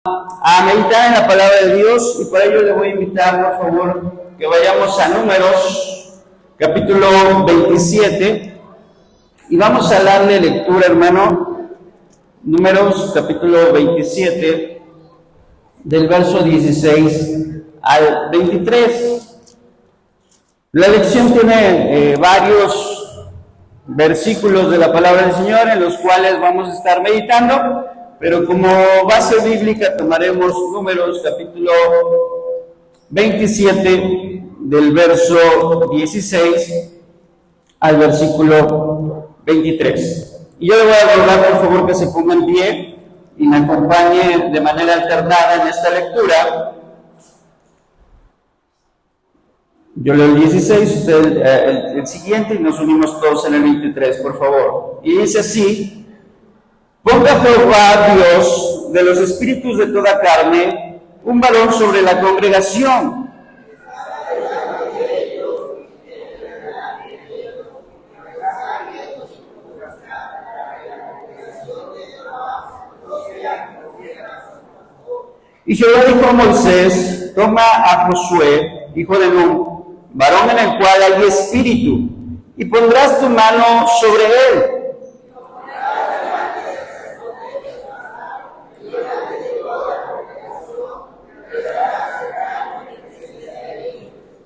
a meditar en la palabra de Dios, y para ello le voy a invitar, por favor, que vayamos a Números, capítulo 27, y vamos a darle lectura, hermano. Números, capítulo 27, del verso 16 al 23. La lección tiene varios versículos de la palabra del Señor en los cuales vamos a estar meditando, pero como base bíblica tomaremos Números capítulo 27 del verso 16 al versículo 23. Y yo le voy a rogar, por favor, que se ponga en pie y me acompañe de manera alternada en esta lectura. Yo leo el 16, usted el siguiente, y nos unimos todos en el 23, por favor. Y dice así: ponga Jehová Dios de los espíritus de toda carne un varón sobre la congregación. Y Jehová dijo a Moisés: toma a Josué, hijo de Nun, varón en el cual hay espíritu, y pondrás tu mano sobre él.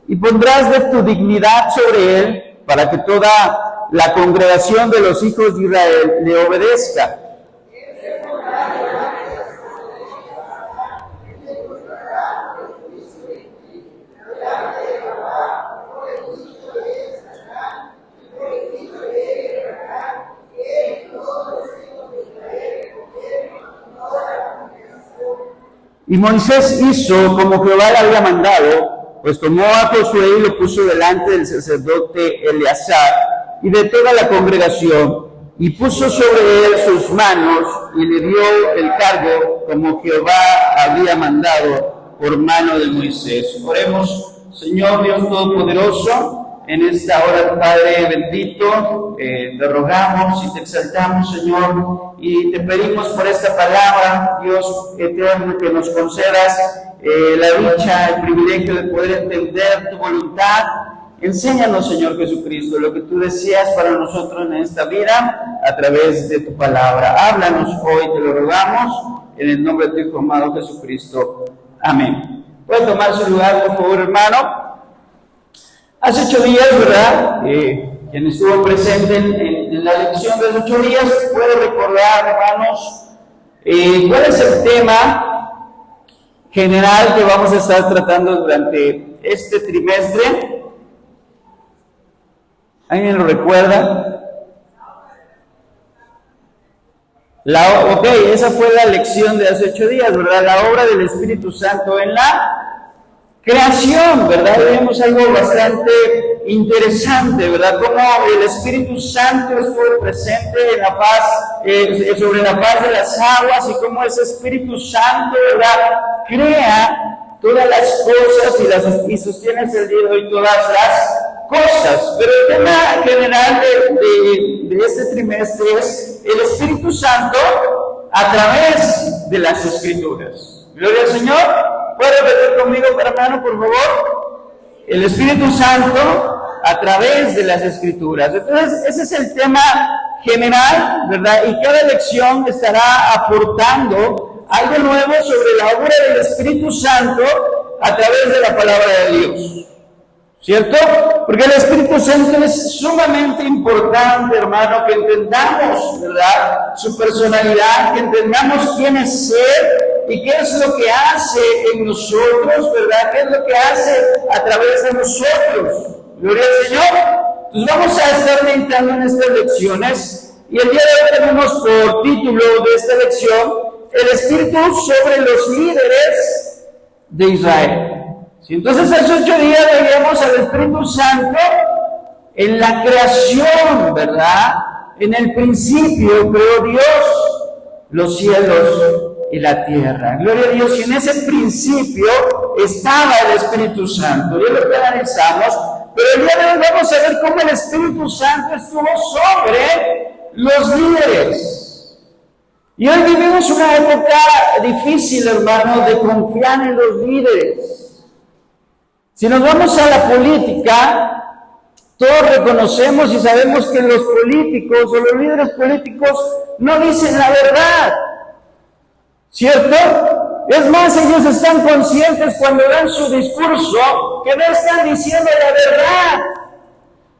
Y pondrás de tu dignidad sobre él, para que toda la congregación de los hijos de Israel le obedezca. Y Moisés hizo como Jehová le había mandado, pues tomó a Josué y lo puso delante del sacerdote Eleazar y de toda la congregación, y puso sobre él sus manos y le dio el cargo como Jehová había mandado por mano de Moisés. Oremos. Señor Dios Todopoderoso, en esta hora, Padre bendito, te rogamos y te exaltamos, Señor, y te pedimos por esta palabra, Dios eterno, que nos concedas la dicha, el privilegio de poder entender tu voluntad. Enséñanos, Señor Jesucristo, lo que tú deseas para nosotros en esta vida a través de tu palabra. Háblanos hoy, te lo rogamos, en el nombre de tu Hijo amado Jesucristo. Amén. Puede tomar su lugar, por favor, hermano. Hace 8 días, ¿verdad? Quien estuvo presente en la lección de los 8 días puede recordar, hermanos, cuál es el tema general que vamos a estar tratando durante este trimestre. ¿Alguien lo recuerda? Esa fue la lección de hace 8 días, ¿verdad? La obra del Espíritu Santo en la creación, ¿verdad? Vemos algo bastante interesante, ¿verdad? Cómo el Espíritu Santo estuvo presente en la faz, sobre la faz de las aguas, y cómo ese Espíritu Santo, ¿verdad?, crea todas las cosas y sostiene el día de hoy todas las cosas. Pero el tema general de este trimestre es el Espíritu Santo a través de las Escrituras. Gloria al Señor. ¿Puede repetir conmigo, hermano, por favor? El Espíritu Santo a través de las Escrituras. Entonces, ese es el tema general, ¿verdad? Y cada lección estará aportando algo nuevo sobre la obra del Espíritu Santo a través de la palabra de Dios. ¿Cierto? Porque el Espíritu Santo es sumamente importante, hermano, que entendamos, ¿verdad?, su personalidad, que entendamos quién es Él y qué es lo que hace en nosotros, ¿verdad?, qué es lo que hace a través de nosotros. Gloria al Señor. Entonces vamos a estar meditando en estas lecciones, y el día de hoy tenemos por título de esta lección: el Espíritu sobre los líderes de Israel. Entonces, hace 8 días veíamos al Espíritu Santo en la creación, ¿verdad? En el principio creó Dios los cielos y la tierra. Gloria a Dios. Y en ese principio estaba el Espíritu Santo. Y es lo que analizamos. Pero el día de hoy vamos a ver cómo el Espíritu Santo estuvo sobre los líderes. Y hoy vivimos una época difícil, hermanos, de confiar en los líderes. Si nos vamos a la política, todos reconocemos y sabemos que los políticos o los líderes políticos no dicen la verdad, ¿cierto? Es más, ellos están conscientes cuando dan su discurso que no están diciendo la verdad.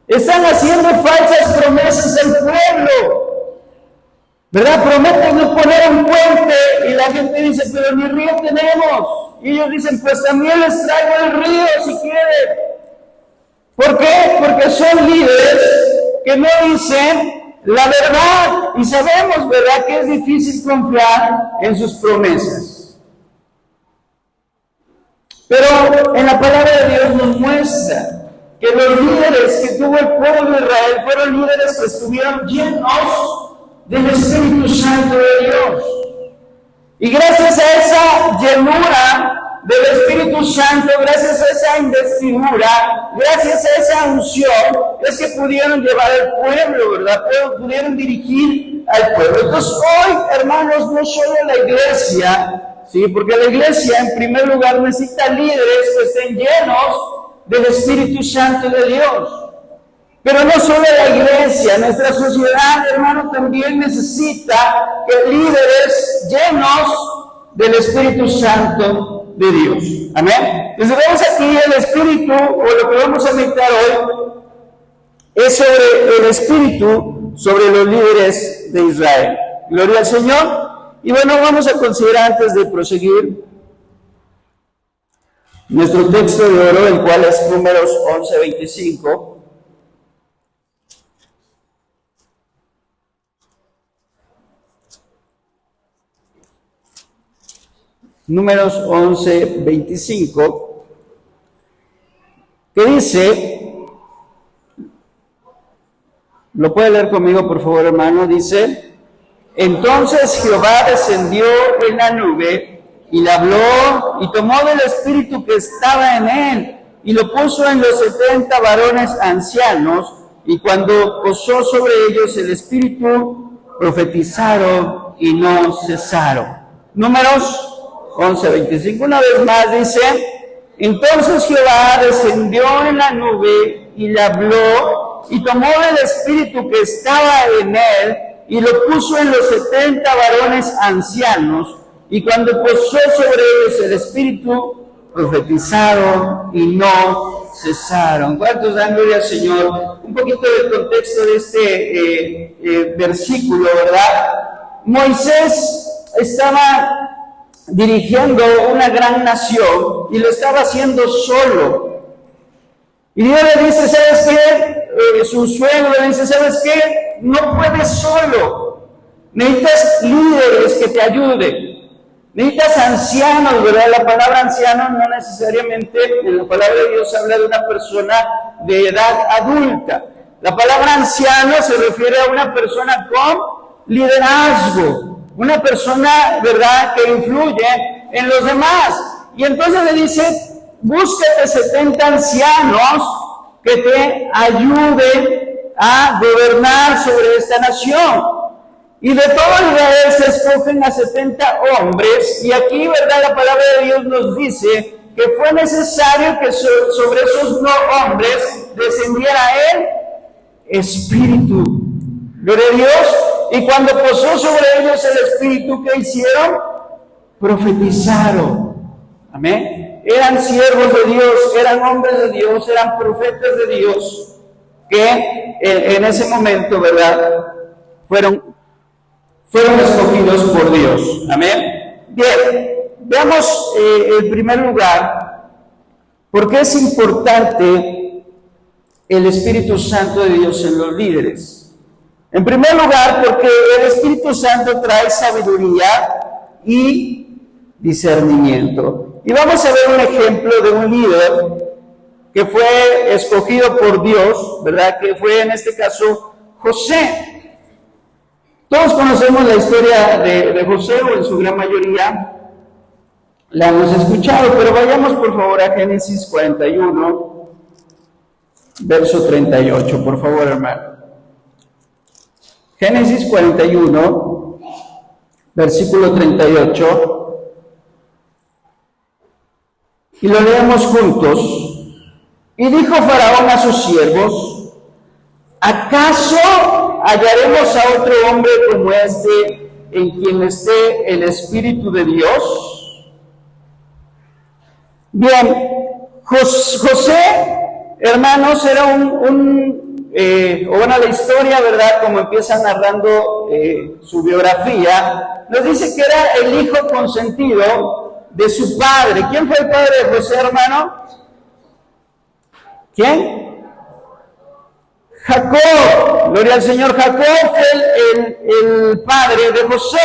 Están haciendo falsas promesas al pueblo, ¿verdad? Prometen no poner un puente y la gente dice, pero ni río tenemos. Y ellos dicen, pues también les traigo el río si quieren. ¿Por qué? Porque son líderes que no dicen la verdad. Y sabemos, ¿verdad?, que es difícil confiar en sus promesas. Pero en la palabra de Dios nos muestra que los líderes que tuvo el pueblo de Israel fueron líderes que estuvieron llenos del Espíritu Santo de Dios. Y gracias a esa llenura del Espíritu Santo, gracias a esa investidura, gracias a esa unción, es que pudieron llevar al pueblo, ¿verdad? Pudieron dirigir al pueblo. Entonces hoy, hermanos, no solo la iglesia, ¿sí? Porque la iglesia en primer lugar necesita líderes que estén llenos del Espíritu Santo de Dios. Pero no solo la iglesia, nuestra sociedad, hermano, también necesita que líderes llenos del Espíritu Santo de Dios. Amén. Entonces vemos aquí el Espíritu, o lo que vamos a meditar hoy, es sobre el Espíritu, sobre los líderes de Israel. Gloria al Señor. Y bueno, vamos a considerar antes de proseguir nuestro texto de oro, el cual es Números 11:25. Números 11:25, que dice, lo puede leer conmigo por favor, hermano, dice, entonces Jehová descendió en la nube y le habló y tomó del espíritu que estaba en él y lo puso en los 70 varones ancianos, y cuando posó sobre ellos el espíritu, profetizaron y no cesaron. Números 11:25, una vez más dice, entonces Jehová descendió en la nube y le habló y tomó el espíritu que estaba en él y lo puso en los 70 varones ancianos, y cuando posó sobre ellos el espíritu, profetizaron y no cesaron. ¿Cuántos dan gloria al Señor? Un poquito del contexto de este versículo, ¿verdad? Moisés estaba dirigiendo una gran nación y lo estaba haciendo solo. Y Dios le dice, ¿sabes qué? Su suegro le dice, ¿sabes qué? No puedes solo. Necesitas líderes que te ayuden. Necesitas ancianos, ¿verdad? La palabra anciano no necesariamente, en la palabra de Dios habla de una persona de edad adulta. La palabra anciano se refiere a una persona con liderazgo. Una persona, ¿verdad?, que influye en los demás. Y entonces le dice, búscate 70 ancianos que te ayuden a gobernar sobre esta nación. Y de todo Israel se escogen a 70 hombres. Y aquí, ¿verdad?, la palabra de Dios nos dice que fue necesario que sobre esos hombres descendiera el Espíritu. Gloria a Dios. Y cuando posó sobre ellos el Espíritu, ¿qué hicieron? Profetizaron. Amén. Eran siervos de Dios, eran hombres de Dios, eran profetas de Dios, que en ese momento, ¿verdad?, fueron escogidos por Dios. Amén. Bien, veamos en primer lugar, ¿por qué es importante el Espíritu Santo de Dios en los líderes? En primer lugar, porque el Espíritu Santo trae sabiduría y discernimiento. Y vamos a ver un ejemplo de un líder que fue escogido por Dios, ¿verdad? Que fue en este caso José. Todos conocemos la historia de José, o en su gran mayoría la hemos escuchado, pero vayamos por favor a Génesis 41, verso 38, por favor, hermano. Génesis 41, versículo 38, y lo leemos juntos. Y dijo Faraón a sus siervos: ¿acaso hallaremos a otro hombre como este en quien esté el Espíritu de Dios? Bien, José, hermanos, era la historia, ¿verdad? Como empieza narrando su biografía, nos dice que era el hijo consentido de su padre. ¿Quién fue el padre de José, hermano? ¿Quién? Jacob. Gloria al Señor. Jacob fue el padre de José.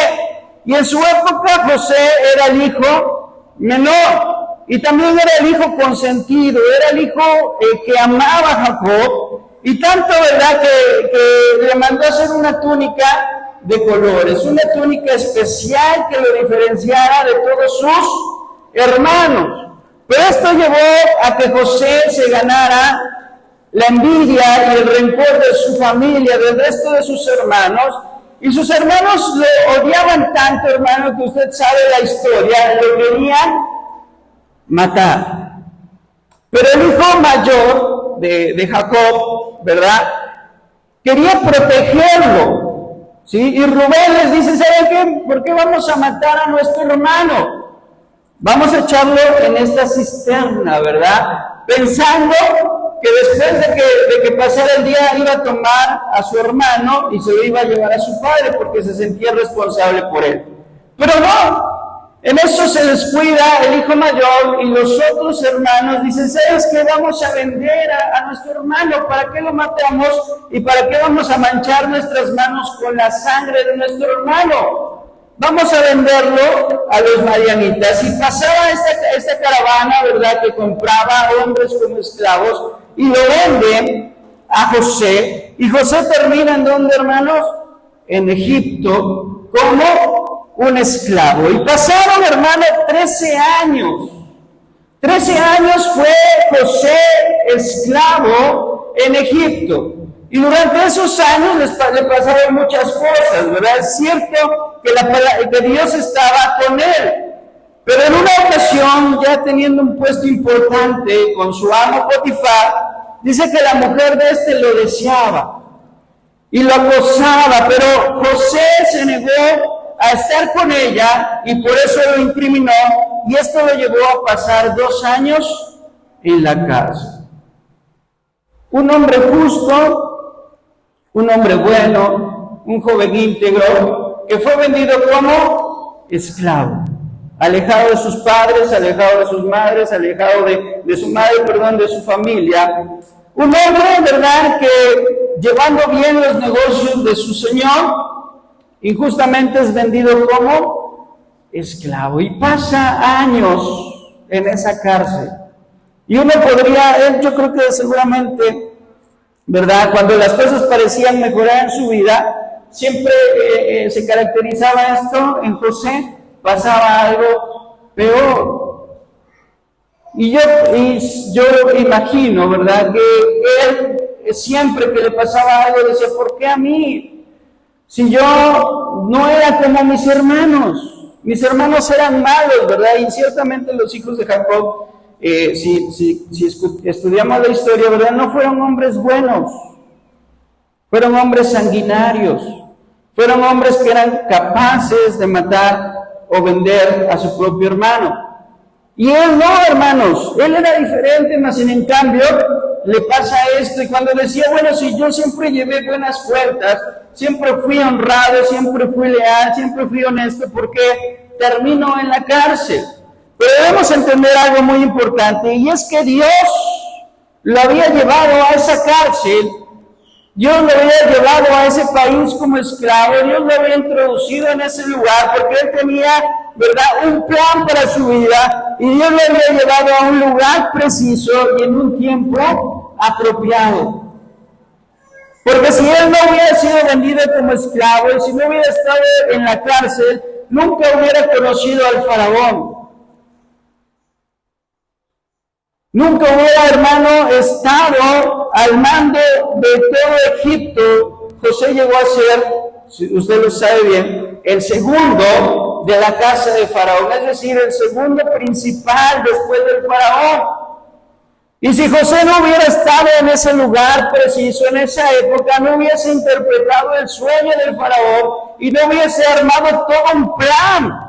Y en su época José era el hijo menor. Y también era el hijo consentido. Era el hijo que amaba a Jacob. Y tanto, ¿verdad?, que le mandó a hacer una túnica de colores, una túnica especial que lo diferenciara de todos sus hermanos. Pero esto llevó a que José se ganara la envidia y el rencor de su familia, del resto de sus hermanos, y sus hermanos lo odiaban tanto, hermano, que usted sabe la historia, lo querían matar. Pero el hijo mayor de Jacob, ¿verdad?, quería protegerlo. ¿Sí? Y Rubén les dice: ¿saben qué? ¿Por qué vamos a matar a nuestro hermano? Vamos a echarlo en esta cisterna, ¿verdad? Pensando que después de que pasara el día iba a tomar a su hermano y se lo iba a llevar a su padre porque se sentía responsable por él. Pero no, en eso se descuida el hijo mayor y los otros hermanos dicen: ¿sabes qué? Vamos a vender a nuestro hermano. ¿Para qué lo matamos? ¿Y para qué vamos a manchar nuestras manos con la sangre de nuestro hermano? Vamos a venderlo a los madianitas. Y pasaba esta caravana, ¿verdad?, que compraba hombres como esclavos y lo venden a José. Y José termina ¿en dónde, hermanos? En Egipto, como un esclavo. Y pasaron, hermano, 13 años. 13 años fue José esclavo en Egipto. Y durante esos años le pasaron muchas cosas, ¿verdad? Es cierto que Dios estaba con él. Pero en una ocasión, ya teniendo un puesto importante con su amo Potifar, dice que la mujer de este lo deseaba y lo acosaba, pero José se negó a estar con ella y por eso lo incriminó, y esto lo llevó a pasar 2 años en la cárcel. Un hombre justo, un hombre bueno, un joven íntegro, que fue vendido como esclavo, alejado de sus padres, alejado de sus madres, alejado de su familia. Un hombre, ¿verdad?, que llevando bien los negocios de su señor, injustamente es vendido como esclavo y pasa años en esa cárcel. Y uno podría, yo creo que seguramente, ¿verdad?, cuando las cosas parecían mejorar en su vida, siempre se caracterizaba esto en José: pasaba algo peor. Y yo imagino, ¿verdad?, que él siempre que le pasaba algo decía: ¿por qué a mí? Si yo no era como mis hermanos eran malos, ¿verdad? Y ciertamente los hijos de Jacob, si estudiamos la historia, ¿verdad?, no fueron hombres buenos, fueron hombres sanguinarios, fueron hombres que eran capaces de matar o vender a su propio hermano. Y él no, hermanos, él era diferente, mas en cambio le pasa esto. Y cuando decía: bueno, si yo siempre llevé buenas cuentas, siempre fui honrado, siempre fui leal, siempre fui honesto, ¿por qué termino en la cárcel? Pero debemos entender algo muy importante, y es que Dios lo había llevado a esa cárcel, Dios lo había llevado a ese país como esclavo, Dios lo había introducido en ese lugar, porque Él tenía, ¿verdad?, un plan para su vida, y Dios lo había llevado a un lugar preciso y en un tiempo apropiado. Porque si él no hubiera sido vendido como esclavo, y si no hubiera estado en la cárcel, nunca hubiera conocido al faraón. Nunca hubiera, hermano, estado al mando de todo Egipto. José llegó a ser si usted lo sabe bien, el segundo de la casa de Faraón, es decir, el segundo principal después del Faraón. Y si José no hubiera estado en ese lugar preciso, en esa época, no hubiese interpretado el sueño del Faraón y no hubiese armado todo un plan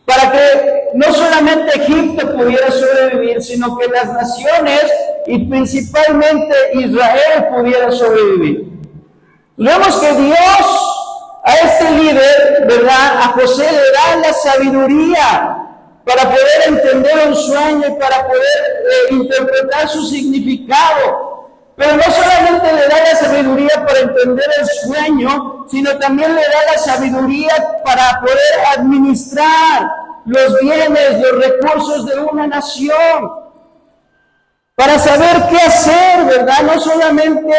para que no solamente Egipto pudiera sobrevivir, sino que las naciones y principalmente Israel pudiera sobrevivir. Vemos que Dios a este líder, ¿verdad? A José le da la sabiduría para poder entender un sueño y para poder interpretar su significado. Pero no solamente le da la sabiduría para entender el sueño, sino también le da la sabiduría para poder administrar los bienes, los recursos de una nación, para saber qué hacer, ¿verdad? No solamente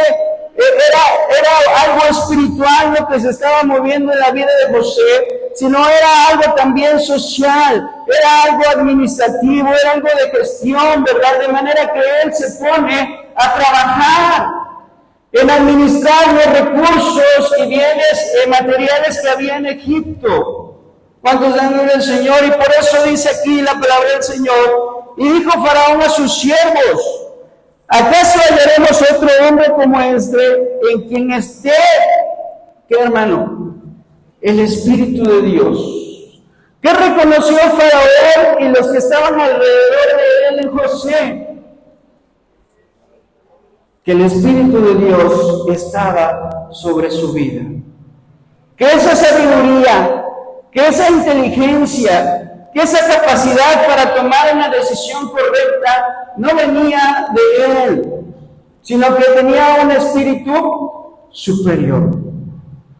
era algo espiritual lo que se estaba moviendo en la vida de José, sino era algo también social, era algo administrativo, era algo de gestión, ¿verdad? De manera que él se pone a trabajar en administrar los recursos y bienes materiales que había en Egipto. ¿Cuántos dan gloria al Señor? Y por eso dice aquí la palabra del Señor, y dijo Faraón a sus siervos: ¿acaso hallaremos otro hombre como este en quien esté, qué hermano? El Espíritu de Dios. ¿Qué reconoció Faraón y los que estaban alrededor de él en José? Que el Espíritu de Dios estaba sobre su vida. Que esa sabiduría, que esa inteligencia, que esa capacidad para tomar una decisión correcta no venía de él, sino que tenía un espíritu superior.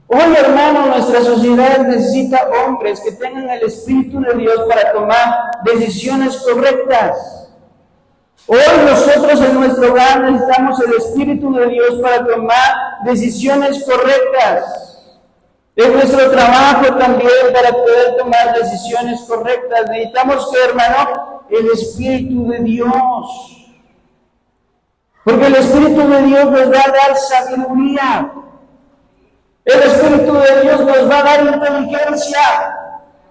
Hoy, hermano, nuestra sociedad necesita hombres que tengan el Espíritu de Dios para tomar decisiones correctas. Hoy nosotros en nuestro hogar necesitamos el Espíritu de Dios para tomar decisiones correctas. En nuestro trabajo también, para poder tomar decisiones correctas, necesitamos que, hermano, el Espíritu de Dios. Porque el Espíritu de Dios nos va a dar sabiduría. El Espíritu de Dios nos va a dar inteligencia.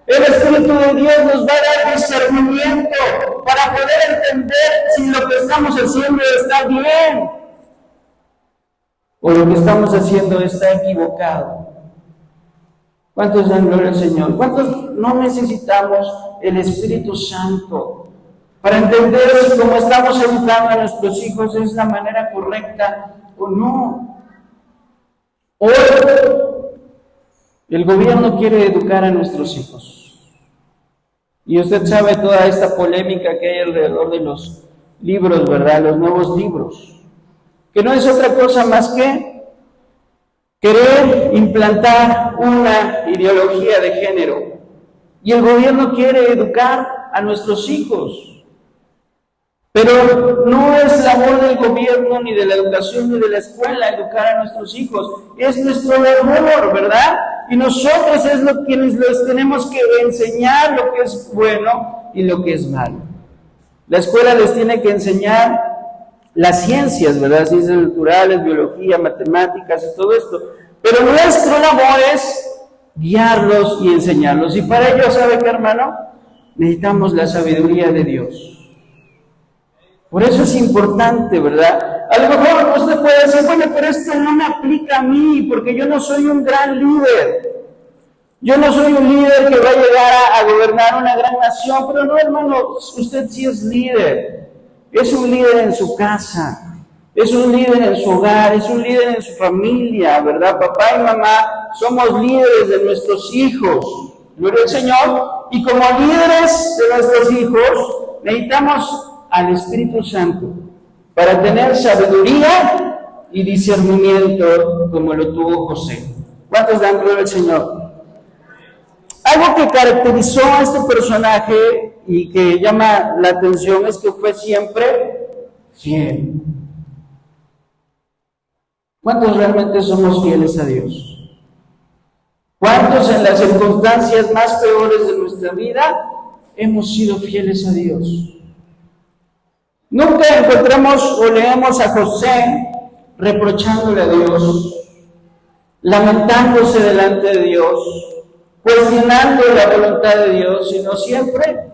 El Espíritu de Dios nos va a dar discernimiento para poder entender si lo que estamos haciendo está bien o lo que estamos haciendo está equivocado. ¿Cuántos dan gloria al Señor? ¿Cuántos no necesitamos el Espíritu Santo para entender si como estamos educando a nuestros hijos es la manera correcta o no? Hoy el gobierno quiere educar a nuestros hijos. Y usted sabe toda esta polémica que hay alrededor de los libros, ¿verdad? Los nuevos libros. Que no es otra cosa más que querer implantar una ideología de género. Y el gobierno quiere educar a nuestros hijos. Pero no es labor del gobierno, ni de la educación, ni de la escuela educar a nuestros hijos. Es nuestro labor, ¿verdad? Y nosotros quienes les tenemos que enseñar lo que es bueno y lo que es malo. La escuela les tiene que enseñar las ciencias, ¿verdad? Ciencias naturales, biología, matemáticas y todo esto. Pero nuestra labor es guiarlos y enseñarlos. Y para ello, ¿sabe qué, hermano? Necesitamos la sabiduría de Dios. Por eso es importante, ¿verdad? A lo mejor usted puede decir, bueno, pero esto no me aplica a mí, porque yo no soy un gran líder. Yo no soy un líder que va a llegar a gobernar una gran nación, pero no, hermano, usted sí es líder. Es un líder en su casa, es un líder en su hogar, es un líder en su familia, ¿verdad? Papá y mamá somos líderes de nuestros hijos, gloria al Señor. Y como líderes de nuestros hijos, necesitamos al Espíritu Santo para tener sabiduría y discernimiento como lo tuvo José. ¿Cuántos dan gloria al Señor? Algo que caracterizó a este personaje y que llama la atención es que fue siempre fiel. ¿Cuántos realmente somos fieles a Dios? ¿Cuántos en las circunstancias más peores de nuestra vida hemos sido fieles a Dios? Nunca encontramos o leemos a José reprochándole a Dios. lamentándose delante de Dios, cuestionando la voluntad de Dios, sino siempre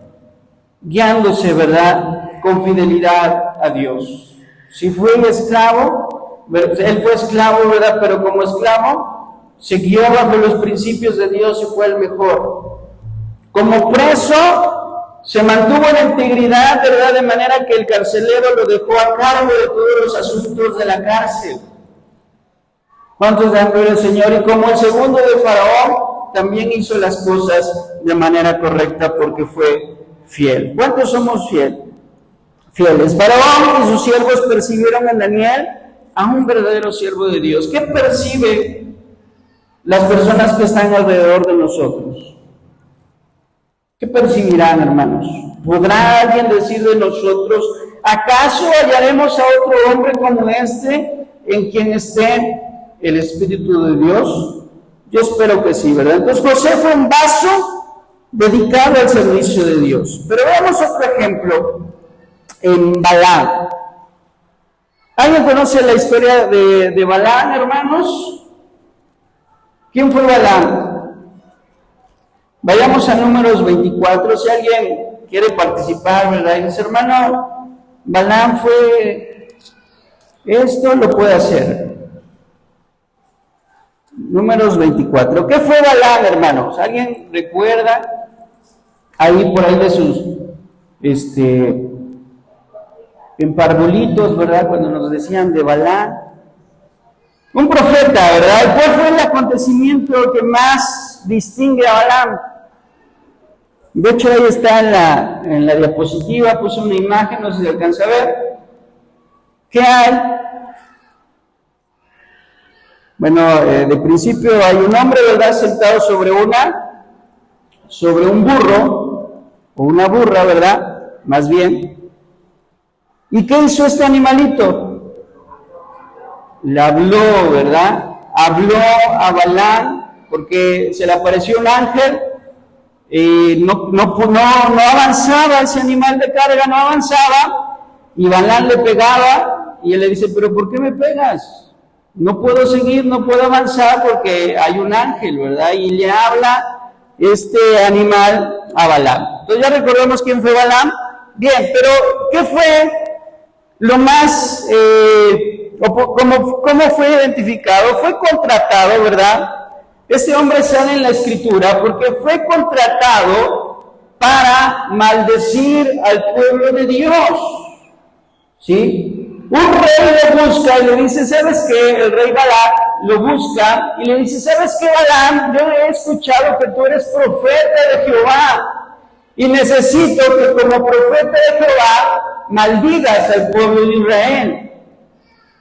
guiándose, ¿verdad?, con fidelidad a Dios. Si fue esclavo, él fue esclavo, ¿verdad?, pero como esclavo se guió bajo los principios de Dios y fue el mejor. Como preso se mantuvo en integridad, ¿verdad?, de manera que el carcelero lo dejó a cargo de todos los asuntos de la cárcel. ¿Cuántos dan gloria al Señor? Y como el segundo de Faraón, también hizo las cosas de manera correcta porque fue fiel. ¿Cuántos somos fieles? Faraón y sus siervos percibieron en Daniel a un verdadero siervo de Dios. ¿Qué perciben las personas que están alrededor de nosotros? ¿Qué percibirán, hermanos? ¿Podrá alguien decir de nosotros, acaso hallaremos a otro hombre como este en quien esté el Espíritu de Dios? Yo espero que sí, ¿verdad? Entonces José fue un vaso dedicado al servicio de Dios. Pero veamos otro ejemplo en Balaam. ¿Alguien conoce la historia de Balaam, hermanos? ¿Quién fue Balaam? Vayamos a Números 24, si alguien quiere participar, ¿verdad? Y dice, hermano, Balaam fue esto, lo puede hacer. Números 24. ¿Qué fue Balaam, hermanos? ¿Alguien recuerda? Ahí por ahí de sus en parvulitos, ¿verdad? Cuando nos decían de Balaam. Un profeta, ¿verdad? ¿Cuál fue el acontecimiento que más distingue a Balaam? De hecho, ahí está en la diapositiva, puse una imagen, no sé si alcanza a ver. ¿Qué hay? Bueno, de principio hay un hombre, ¿verdad?, sentado sobre un burro, o una burra, ¿verdad?, más bien. ¿Y qué hizo este animalito? Le habló, ¿verdad? Habló a Balaam, porque se le apareció un ángel, y no avanzaba ese animal de carga, no avanzaba, y Balaam le pegaba, y él le dice, ¿pero por qué me pegas? No puedo seguir, no puedo avanzar porque hay un ángel, ¿verdad? Y le habla este animal a Balaam. Entonces ya recordamos quién fue Balaam. Bien, pero ¿qué fue lo más, cómo fue identificado? Fue contratado, ¿verdad? Este hombre sale en la Escritura porque fue contratado para maldecir al pueblo de Dios, ¿sí? Un rey lo busca y le dice, ¿sabes qué? El rey Balac lo busca y le dice, ¿sabes qué, Balaam? Yo he escuchado que tú eres profeta de Jehová y necesito que como profeta de Jehová maldigas al pueblo de Israel.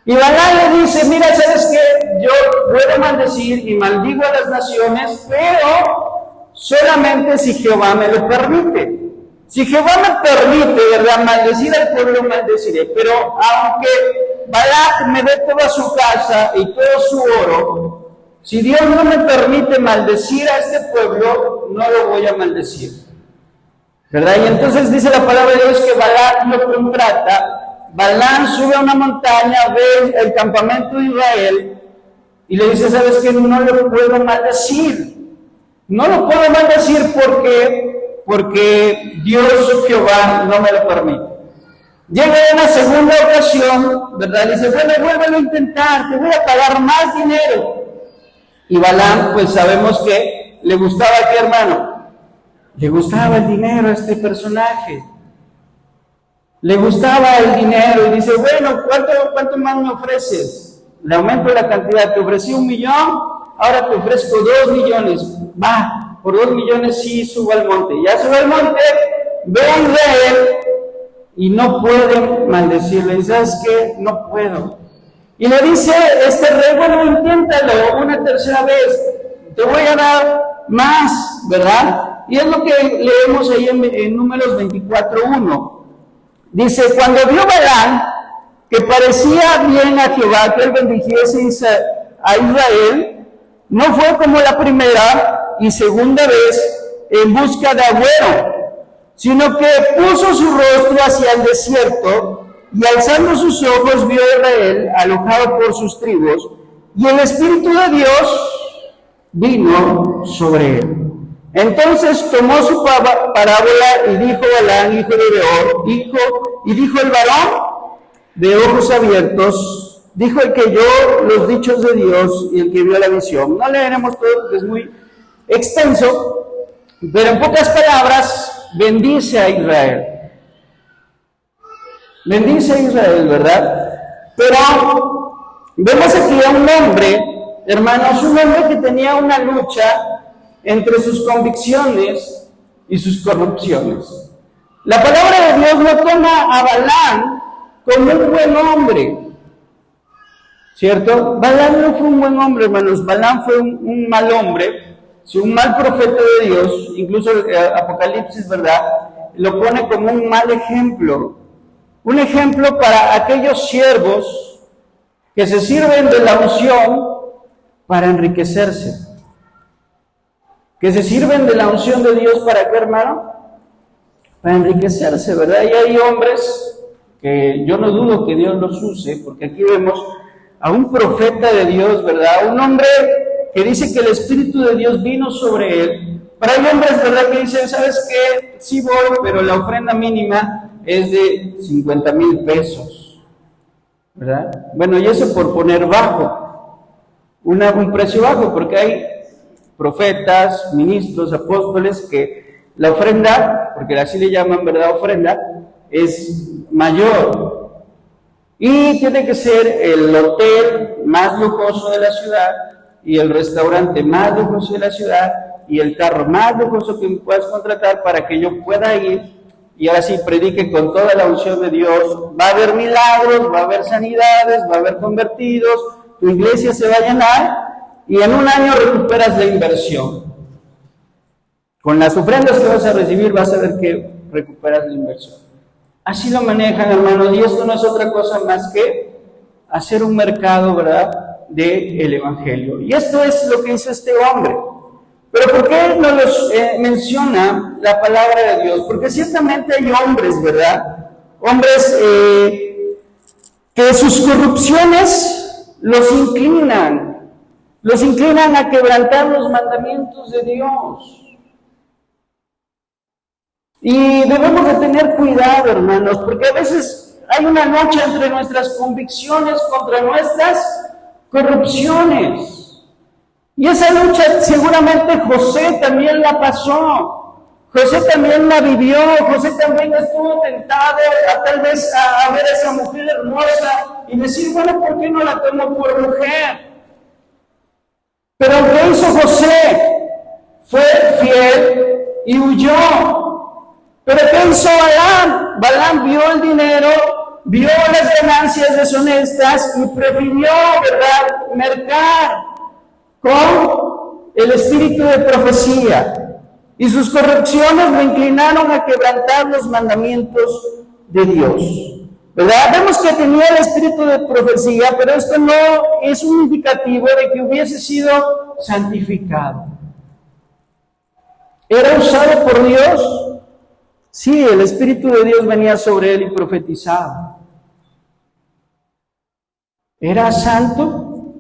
Y Balaam le dice, mira, ¿sabes qué? Yo puedo maldecir y maldigo a las naciones, pero solamente si Jehová me lo permite. Si Jehová me permite, ¿verdad?, maldecir al pueblo, maldeciré. Pero aunque Balac me dé toda su casa y todo su oro, si Dios no me permite maldecir a este pueblo, no lo voy a maldecir, ¿verdad? Y entonces dice la palabra de Dios que Balac lo contrata. Balaam sube a una montaña, ve el campamento de Israel y le dice, ¿sabes qué? No lo puedo maldecir. No lo puedo maldecir porque Dios, Jehová, no me lo permite. Llega una segunda ocasión, ¿verdad? Dice, bueno, vuélvelo a intentar, te voy a pagar más dinero. Y Balaam, pues sabemos que le gustaba, ¿qué, hermano? Le gustaba el dinero a este personaje. Le gustaba el dinero y dice, bueno, ¿cuánto más me ofreces? Le aumento la cantidad, te ofrecí 1 millón, ahora te ofrezco 2 millones. Va, por 2 millones sí subo al monte. Ya sube al monte, ve a Israel y no puede maldecirle. Y ¿sabes qué? No puedo. Y le dice este rey, bueno, inténtalo una tercera vez, te voy a dar más, ¿verdad? Y es lo que leemos ahí en Números 24:1. Dice, cuando vio Balaam que parecía bien a Jehová que él bendijese a Israel, no fue como la primera y segunda vez en busca de agüero, sino que puso su rostro hacia el desierto y alzando sus ojos vio a Israel alojado por sus tribus y el Espíritu de Dios vino sobre él. Entonces tomó su parábola y dijo Balaam, hijo de Beor, dijo el varón de ojos abiertos, dijo el que oyó los dichos de Dios y el que vio la visión. No leeremos todo porque es muy extenso, pero en pocas palabras, bendice a Israel. Bendice a Israel, ¿verdad? Pero vemos aquí a un hombre, hermanos, un hombre que tenía una lucha entre sus convicciones y sus corrupciones. La palabra de Dios no toma a Balaam como un buen hombre, ¿cierto? Balaam no fue un buen hombre, hermanos. Balaam fue un mal hombre, un mal profeta de Dios. Incluso el Apocalipsis, ¿verdad?, lo pone como un mal ejemplo. Un ejemplo para aquellos siervos que se sirven de la unción para enriquecerse. Que se sirven de la unción de Dios para qué, hermano? Para enriquecerse, ¿verdad? Y hay hombres que yo no dudo que Dios los use, porque aquí vemos a un profeta de Dios, ¿verdad? Un hombre que dice que el Espíritu de Dios vino sobre él. Pero hay hombres, ¿verdad?, que dicen, ¿sabes qué? Sí voy, pero la ofrenda mínima es de 50,000 pesos, ¿verdad? Bueno, y eso por poner bajo, un precio bajo, porque hay profetas, ministros, apóstoles, que la ofrenda, porque así le llaman, ¿verdad?, ofrenda, es mayor. Y tiene que ser el hotel más lujoso de la ciudad, y el restaurante más lujoso de la ciudad, y el carro más lujoso que puedas contratar para que yo pueda ir, y ahora sí predique con toda la unción de Dios. Va a haber milagros, va a haber sanidades, va a haber convertidos, tu iglesia se va a llenar, y en un año recuperas la inversión. Con las ofrendas que vas a recibir vas a ver que recuperas la inversión. Así lo manejan, hermanos, y esto no es otra cosa más que hacer un mercado, ¿verdad?, del Evangelio. Y esto es lo que hizo este hombre. Pero ¿por qué no los menciona la palabra de Dios? Porque ciertamente hay hombres, ¿verdad? Hombres que sus corrupciones los inclinan a quebrantar los mandamientos de Dios. Y debemos de tener cuidado, hermanos, porque a veces hay una lucha entre nuestras convicciones contra nuestras corrupciones. Y esa lucha seguramente José también la pasó. José también la vivió. José también estuvo tentado tal vez a ver a esa mujer hermosa y decir, bueno, ¿por qué no la tomo por mujer? Pero lo que hizo José fue fiel y huyó. ¿Pero qué hizo Balaam? Balaam vio el dinero, vio las ganancias deshonestas y prefirió, ¿verdad?, mercar con el espíritu de profecía. Y sus corrupciones lo inclinaron a quebrantar los mandamientos de Dios, ¿verdad? Vemos que tenía el espíritu de profecía, pero esto no es un indicativo de que hubiese sido santificado. ¿Era usado por Dios? Sí, el Espíritu de Dios venía sobre él y profetizaba. ¿Era santo?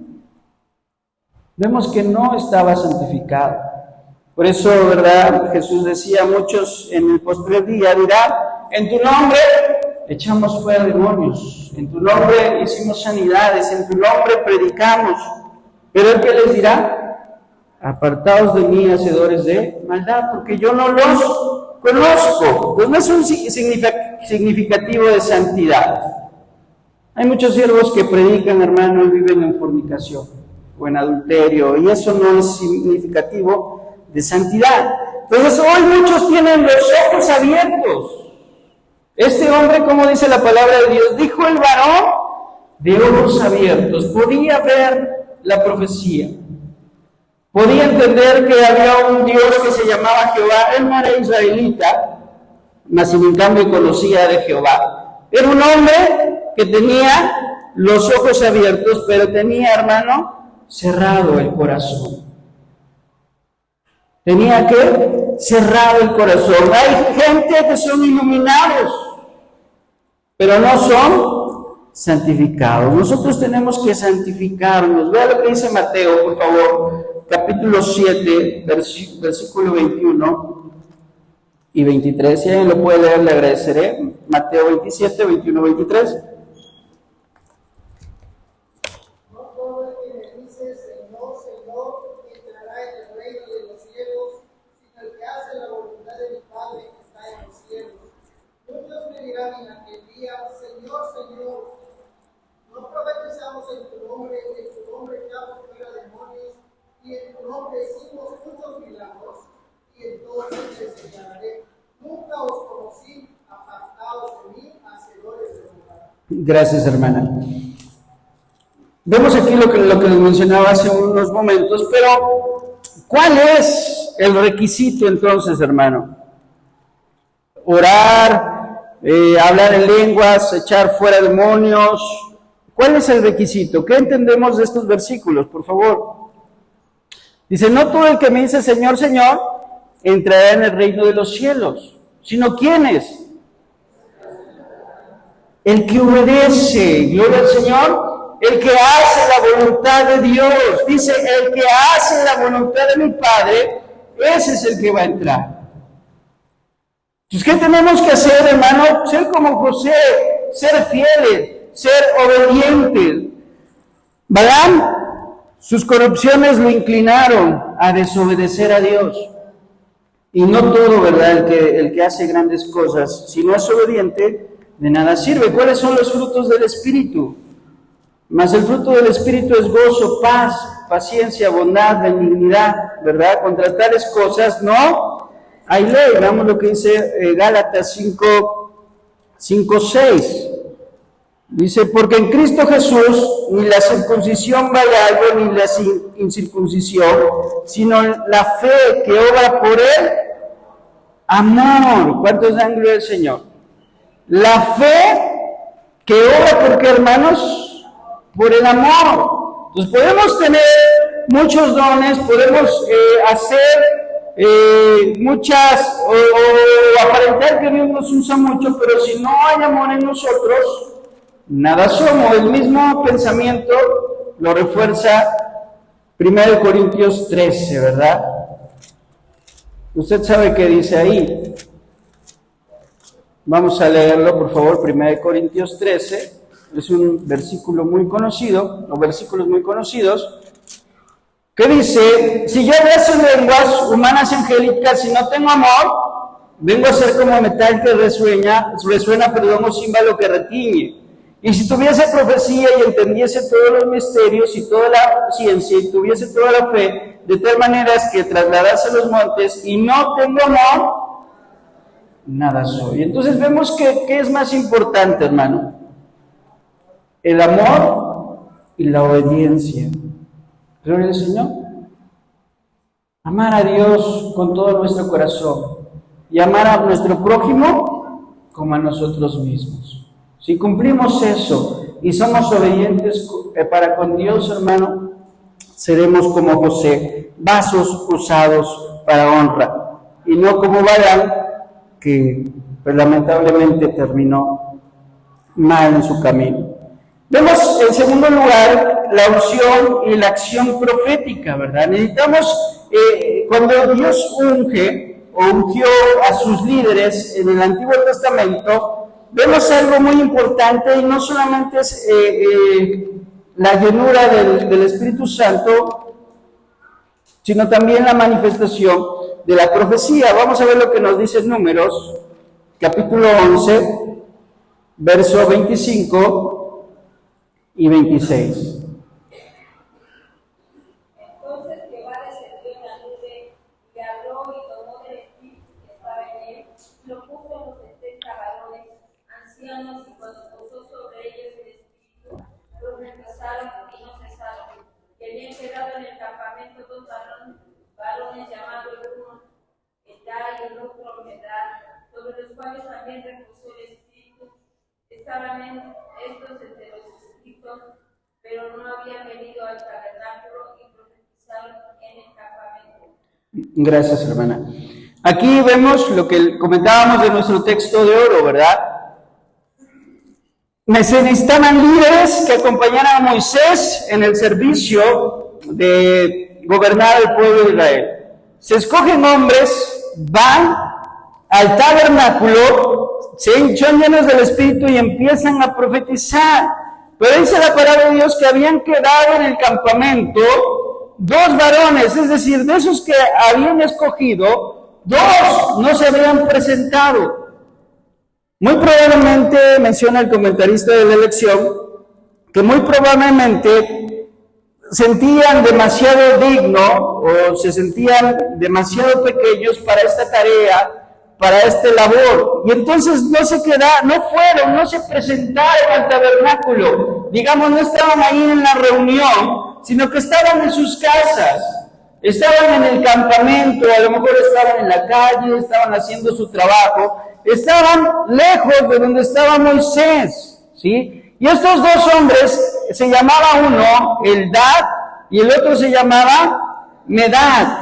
Vemos que no estaba santificado. Por eso, ¿verdad?, Jesús decía, muchos en el postrer día dirán, en tu nombre echamos fuera demonios, en tu nombre hicimos sanidades, en tu nombre predicamos. Pero ¿el que les dirá? Apartaos de mí, hacedores de maldad, porque yo no los conozco. Pues no es un significativo de santidad. Hay muchos siervos que predican, hermano, y viven en fornicación o en adulterio, y eso no es significativo de santidad. Entonces hoy muchos tienen los ojos abiertos. Este hombre, como dice la palabra de Dios, dijo el varón de ojos abiertos, podía ver la profecía. Podía entender que había un Dios que se llamaba Jehová. Él no era israelita, mas en cambio conocía de Jehová. Era un hombre que tenía los ojos abiertos, pero tenía, hermano, cerrado el corazón. Tenía que cerrado el corazón. Hay gente que son iluminados, pero no son santificados. Nosotros tenemos que santificarnos. Vea lo que dice Mateo, por favor, capítulo 7, versículo 21 y 23. Si alguien lo puede leer, le agradeceré. Mateo 27, 21, 23. En aquel día, Señor, Señor, no profetizamos en tu nombre, y en tu nombre echamos fuera demonios, y en tu nombre hicimos muchos milagros, y entonces les señalaré, nunca os conocí, apartados de mí, hacedores de maldad. Gracias, hermana. Vemos aquí lo que les mencionaba hace unos momentos, pero ¿cuál es el requisito entonces, hermano? Orar, hablar en lenguas, echar fuera demonios. ¿Cuál es el requisito? ¿Qué entendemos de estos versículos, por favor? Dice, no todo el que me dice Señor, Señor, entrará en el reino de los cielos, sino ¿quiénes? El que obedece, gloria al Señor, el que hace la voluntad de Dios. Dice, el que hace la voluntad de mi Padre, ese es el que va a entrar. Entonces, ¿qué tenemos que hacer, hermano? Ser como José, ser fieles, ser obedientes. Balaam, sus corrupciones lo inclinaron a desobedecer a Dios. Y no todo, ¿verdad? El que hace grandes cosas, si no es obediente, de nada sirve. ¿Cuáles son los frutos del Espíritu? Mas el fruto del Espíritu es gozo, paz, paciencia, bondad, benignidad, ¿verdad? Contra tales cosas no hay ley. Veamos lo que dice Gálatas 5, 6. Dice, porque en Cristo Jesús ni la circuncisión vale algo, ni la incircuncisión, sino la fe que obra por el amor. ¿Cuántos dan gloria al Señor? La fe que obra, ¿por qué, hermanos? Por el amor. Entonces podemos tener muchos dones, podemos hacer muchas, o aparentar que Dios nos usa mucho, pero si no hay amor en nosotros, nada somos. El mismo pensamiento lo refuerza 1 Corintios 13, ¿verdad? Usted sabe qué dice ahí. Vamos a leerlo, por favor, 1 Corintios 13. Es un versículo muy conocido, o versículos muy conocidos, que dice, si yo rezo en lenguas humanas y angélicas, si no tengo amor, vengo a ser como metal que resuena, o címbalo que retiñe. Y si tuviese profecía y entendiese todos los misterios y toda la ciencia y tuviese toda la fe, de tal manera es que trasladase los montes y no tengo amor, nada soy. Entonces vemos que ¿qué es más importante, hermano? El amor y la obediencia. Gloria al Señor. Amar a Dios con todo nuestro corazón y amar a nuestro prójimo como a nosotros mismos. Si cumplimos eso y somos obedientes para con Dios, hermano, seremos como José, vasos usados para honra, y no como Balaam, que pues, lamentablemente terminó mal en su camino. Vemos en segundo lugar la unción y la acción profética, ¿verdad? Necesitamos, cuando Dios unge o ungió a sus líderes en el Antiguo Testamento, vemos algo muy importante y no solamente es la llenura del Espíritu Santo, sino también la manifestación de la profecía. Vamos a ver lo que nos dice Números, capítulo 11, verso 25 y 26. Entonces Jehová descendió en la nube y habló y tomó del espíritu que estaba en él, y lo puso en los 70 varones ancianos, y cuando posó sobre ellos el espíritu, profetizaron y no cesaron. Que habían quedado en el campamento dos varones llamados el uno Edá y el otro Medá, sobre los cuales también reposó el espíritu. Estaban estos entre los escritos, pero no habían venido al tabernáculo y profetizaron en el campamento. Gracias, hermana. Aquí vemos lo que comentábamos de nuestro texto de oro, ¿verdad? Se necesitaban líderes que acompañaran a Moisés en el servicio de gobernar el pueblo de Israel. Se escogen hombres, van al tabernáculo, son llenos del Espíritu y empiezan a profetizar. Pero dice la palabra de Dios que habían quedado en el campamento 2 varones, es decir, de esos que habían escogido, 2 no se habían presentado. Muy probablemente, menciona el comentarista de la elección, que muy probablemente sentían demasiado digno o se sentían demasiado pequeños para esta tarea, para este labor. Y entonces no fueron, no se presentaron al tabernáculo. Digamos, no estaban ahí en la reunión, sino que estaban en sus casas. Estaban en el campamento, a lo mejor estaban en la calle, estaban haciendo su trabajo. Estaban lejos de donde estaba Moisés, ¿sí? Y estos 2 hombres, se llamaba uno Eldad y el otro se llamaba Medad.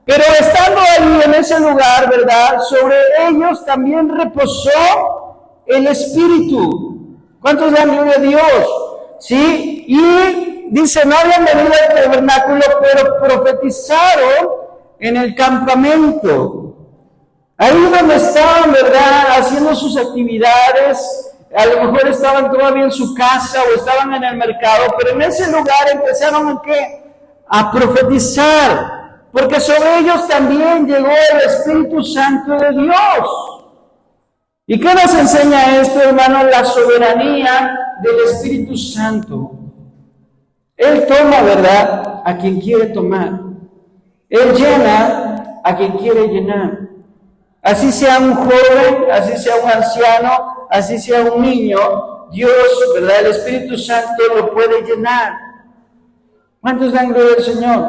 Pero estando ahí en ese lugar, ¿verdad? Sobre ellos también reposó el Espíritu. ¿Cuántos dan gloria a Dios? ¿Sí? Y dice, no habían venido al tabernáculo, pero profetizaron en el campamento. Ahí donde estaban, ¿verdad?, haciendo sus actividades, a lo mejor estaban todavía en su casa o estaban en el mercado, pero en ese lugar empezaron ¿a qué? A profetizar, porque sobre ellos también llegó el Espíritu Santo de Dios. ¿Y qué nos enseña esto, hermano? La soberanía del Espíritu Santo. Él toma, ¿verdad?, a quien quiere tomar. Él llena a quien quiere llenar. Así sea un joven, así sea un anciano, así sea un niño, Dios, ¿verdad? El Espíritu Santo lo puede llenar. ¿Cuántos dan gloria al Señor?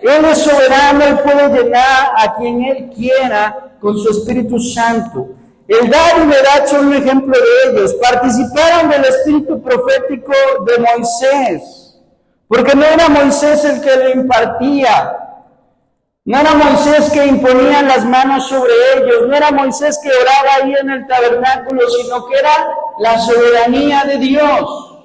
Él es soberano, Él puede llenar a quien Él quiera con su Espíritu Santo. Eldad y Medad son un ejemplo de ellos. Participaron del espíritu profético de Moisés, porque no era Moisés el que lo impartía. No era Moisés que imponía las manos sobre ellos, no era Moisés que oraba ahí en el tabernáculo, sino que era la soberanía de Dios.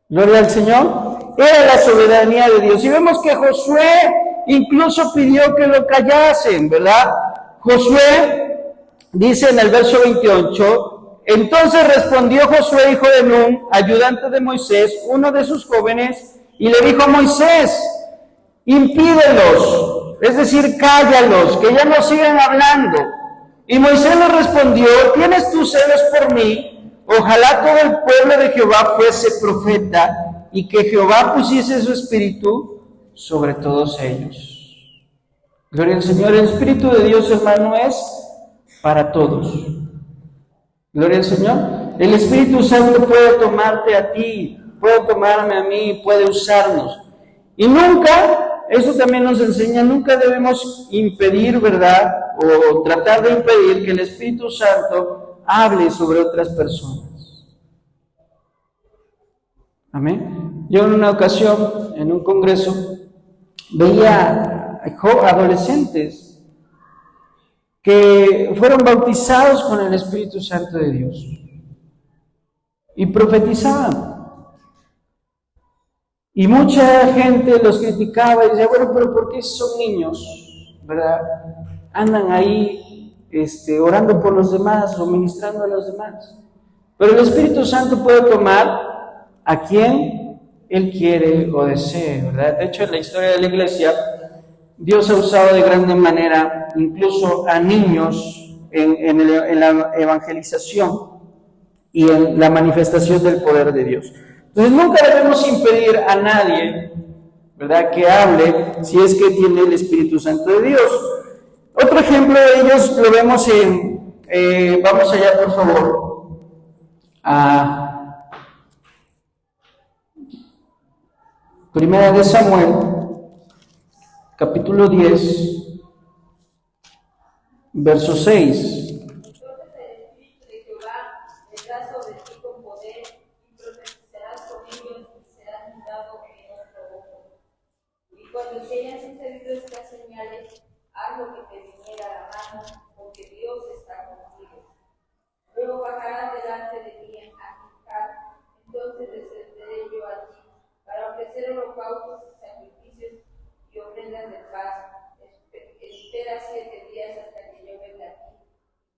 Gloria al Señor. Era la soberanía de Dios. Y vemos que Josué incluso pidió que lo callasen, ¿verdad? Josué dice en el verso 28, entonces respondió Josué, hijo de Nun, ayudante de Moisés, uno de sus jóvenes, y le dijo a Moisés, impídelos, es decir, cállalos, que ya no sigan hablando. Y Moisés le respondió, ¿tienes tú celos por mí? Ojalá todo el pueblo de Jehová fuese profeta, y que Jehová pusiese su espíritu sobre todos ellos. Gloria al Señor. El Espíritu de Dios, hermano, es para todos. Gloria al Señor. El Espíritu Santo puede tomarte a ti, puede tomarme a mí, puede usarnos. Y nunca, eso también nos enseña, nunca debemos impedir, ¿verdad? O tratar de impedir que el Espíritu Santo hable sobre otras personas. Amén. Yo en una ocasión, en un congreso, veía adolescentes que fueron bautizados con el Espíritu Santo de Dios y profetizaban. Y mucha gente los criticaba y decía, bueno, pero ¿por qué son niños? ¿Verdad? Andan ahí orando por los demás o ministrando a los demás. Pero el Espíritu Santo puede tomar a quien Él quiere o desee, ¿verdad? De hecho, en la historia de la iglesia, Dios ha usado de grande manera incluso a niños en la evangelización y en la manifestación del poder de Dios. Entonces nunca debemos impedir a nadie, ¿verdad?, que hable si es que tiene el Espíritu Santo de Dios. Otro ejemplo de ellos lo vemos vamos allá por favor, a Primera de Samuel, capítulo 10, verso 6. Cuando se hayan sucedido estas señales, haz lo que te viniera a la mano, porque Dios está contigo. Luego bajará bajarán delante de mí a Gilgal, entonces descenderé yo allí para ofrecer holocaustos y sacrificios y ofrendas de paz. Espera 7 días hasta que yo venga a ti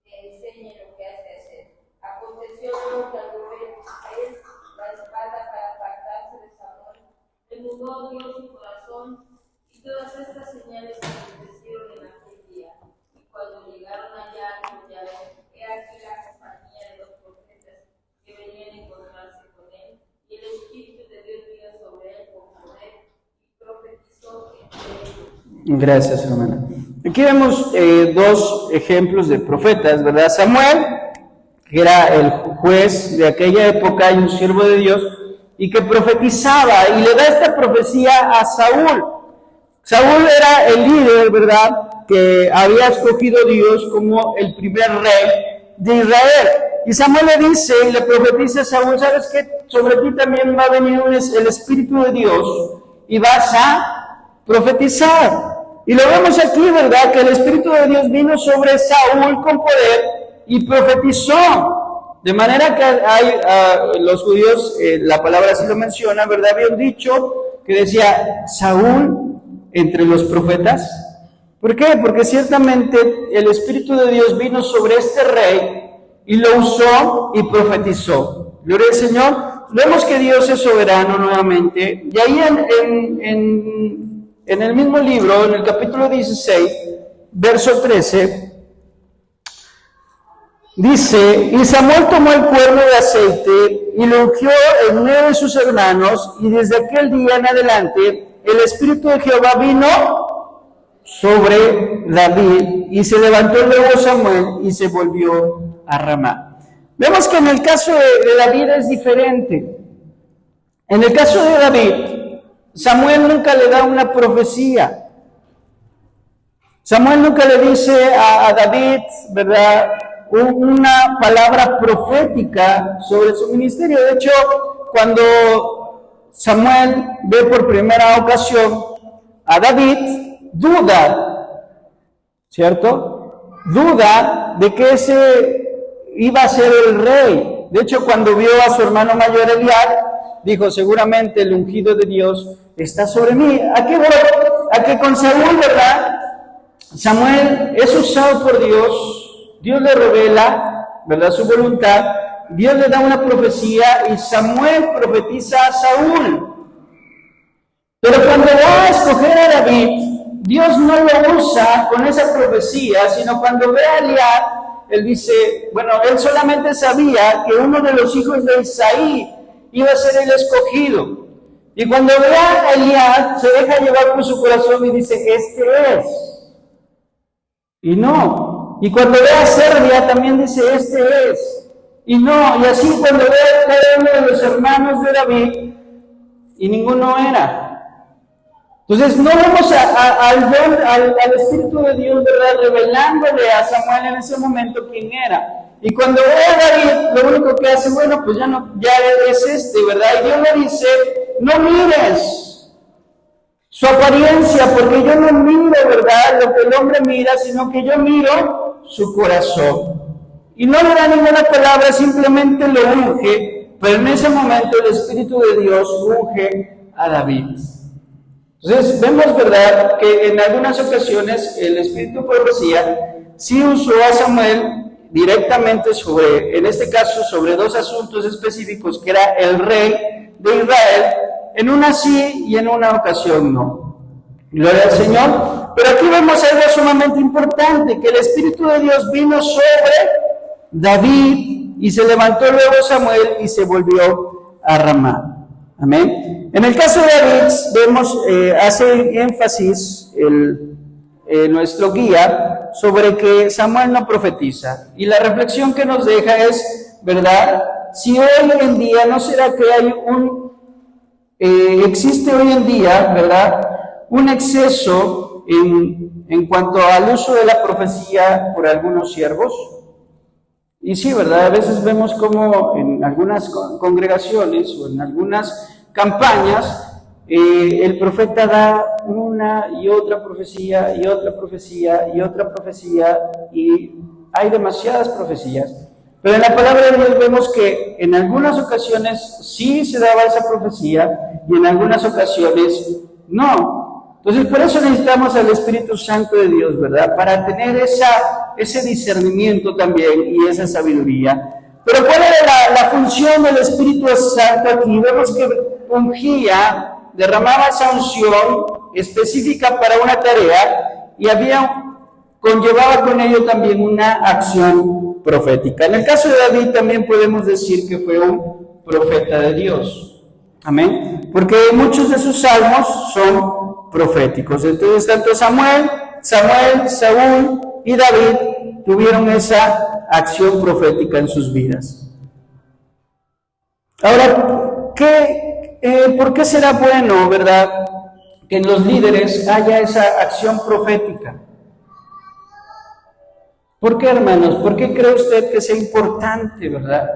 y te enseñe lo que has de hacer. Aconteció luego que al volver a él la espalda para apartarse de Samuel, le mudó Dios su corazón, y todas estas señales se acontecieron en aquel día. Y cuando llegaron allá a Gilgal, he aquí la compañía de los profetas que venían a encontrarse con él, y el Espíritu de Dios vino sobre él con poder, y profetizó entre ellos. Gracias, hermana. Aquí vemos dos ejemplos de profetas, ¿verdad? Samuel, que era el juez de aquella época y un siervo de Dios, y que profetizaba, y le da esta profecía a Saúl. Saúl era el líder, ¿verdad?, que había escogido Dios como el primer rey de Israel. Y Samuel le dice y le profetiza a Saúl: ¿sabes qué? Sobre ti también va a venir el Espíritu de Dios y vas a profetizar. Y lo vemos aquí, ¿verdad?, que el Espíritu de Dios vino sobre Saúl con poder y profetizó. De manera que los judíos, la palabra así lo menciona, ¿verdad?, había un dicho que decía: Saúl entre los profetas. ¿Por qué? Porque ciertamente el Espíritu de Dios vino sobre este rey y lo usó y profetizó. Gloria al Señor. Vemos que Dios es soberano nuevamente. Y ahí en el mismo libro, en el capítulo 16, verso 13, dice: y Samuel tomó el cuerno de aceite y lo ungió en medio de sus hermanos, y desde aquel día en adelante el Espíritu de Jehová vino sobre David, y se levantó luego Samuel y se volvió a Ramá. Vemos que en el caso de David es diferente. En el caso de David, Samuel nunca le da una profecía. Samuel nunca le dice a David, ¿verdad?, una palabra profética sobre su ministerio. De hecho, cuando Samuel ve por primera ocasión a David, duda, ¿cierto? Duda de que ese iba a ser el rey. De hecho, cuando vio a su hermano mayor Eliab, dijo: seguramente el ungido de Dios está sobre mí. ¿A qué voy? A que con Saúl, ¿verdad?, Samuel es usado por Dios. Dios le revela, ¿verdad?, su voluntad. Dios le da una profecía y Samuel profetiza a Saúl. Pero cuando va a escoger a David, Dios no lo usa con esa profecía, sino cuando ve a Eliab, él dice, bueno, él solamente sabía que uno de los hijos de Isaí iba a ser el escogido. Y cuando ve a Eliab, se deja llevar por su corazón y dice: este es. Y no. Y cuando ve a Serbia, también dice: este es. Y no. Y así cuando ve a cada uno de los hermanos de David, y ninguno era. Entonces no vemos al Espíritu de Dios, ¿verdad?, revelándole a Samuel en ese momento quién era. Y cuando ve a David, lo único que hace, bueno, pues ya es este, ¿verdad? Y Dios le dice: no mires su apariencia, porque yo no miro, ¿verdad?, lo que el hombre mira, sino que yo miro su corazón. Y no le da ninguna palabra, simplemente lo unge, pero en ese momento el Espíritu de Dios unge a David. Entonces vemos, ¿verdad?, que en algunas ocasiones el Espíritu de profecía sí usó a Samuel directamente sobre, en este caso, sobre dos asuntos específicos, que era el rey de Israel. En una sí y en una ocasión no. Gloria al Señor. Pero aquí vemos algo sumamente importante, que el Espíritu de Dios vino sobre David y se levantó luego Samuel y se volvió a Ramá. Amén. En el caso de David, vemos, hace énfasis nuestro guía sobre que Samuel no profetiza. Y la reflexión que nos deja es, ¿verdad?, si hoy en día, ¿no será que hay existe hoy en día, ¿verdad?, un exceso en cuanto al uso de la profecía por algunos siervos? Y sí, ¿verdad? A veces vemos como en algunas congregaciones o en algunas campañas, el profeta da una y otra profecía y otra profecía y otra profecía, y hay demasiadas profecías. Pero en la palabra de Dios vemos que en algunas ocasiones sí se daba esa profecía y en algunas ocasiones no. Entonces por eso necesitamos al Espíritu Santo de Dios, ¿verdad? Para tener ese discernimiento también y esa sabiduría. Pero ¿cuál era la función del Espíritu Santo aquí? Vemos que ungía, derramaba esa unción específica para una tarea y conllevaba con ello también una acción profética. En el caso de David también podemos decir que fue un profeta de Dios. Amén. Porque muchos de sus salmos son proféticos. Entonces tanto Samuel, Saúl y David tuvieron esa acción profética en sus vidas. Ahora, ¿por qué será bueno, verdad, que en los líderes haya esa acción profética? ¿Por qué, hermanos? ¿Por qué cree usted que sea importante, verdad,